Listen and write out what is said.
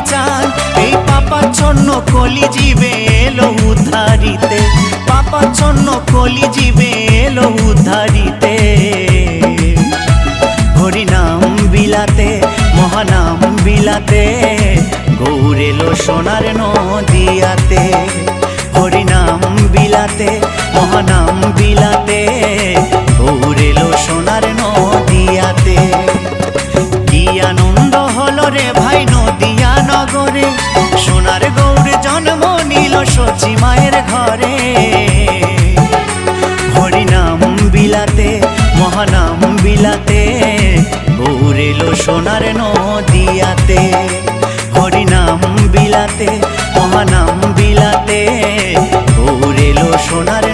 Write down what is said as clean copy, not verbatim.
চান এই পাপাচ্ছন্ন কলি জীবে এলো উদ্ধারিতে, পাপাচ্ছন্ন কলি জীবে এলো উদ্ধারিতে। হরিনাম বিলাতে মহানাম বিলাতে গৌর এলো সোনার নদিয়াতে। হরিনাম বিলাতে মহানাম বিলাতে গৌর এলো সোনার নদিয়াতে। কি আনন্দ হলো রে ভাই নদিয়া নগরে, সোনার গৌর জন্ম নিল সচি মায়ের ঘরে।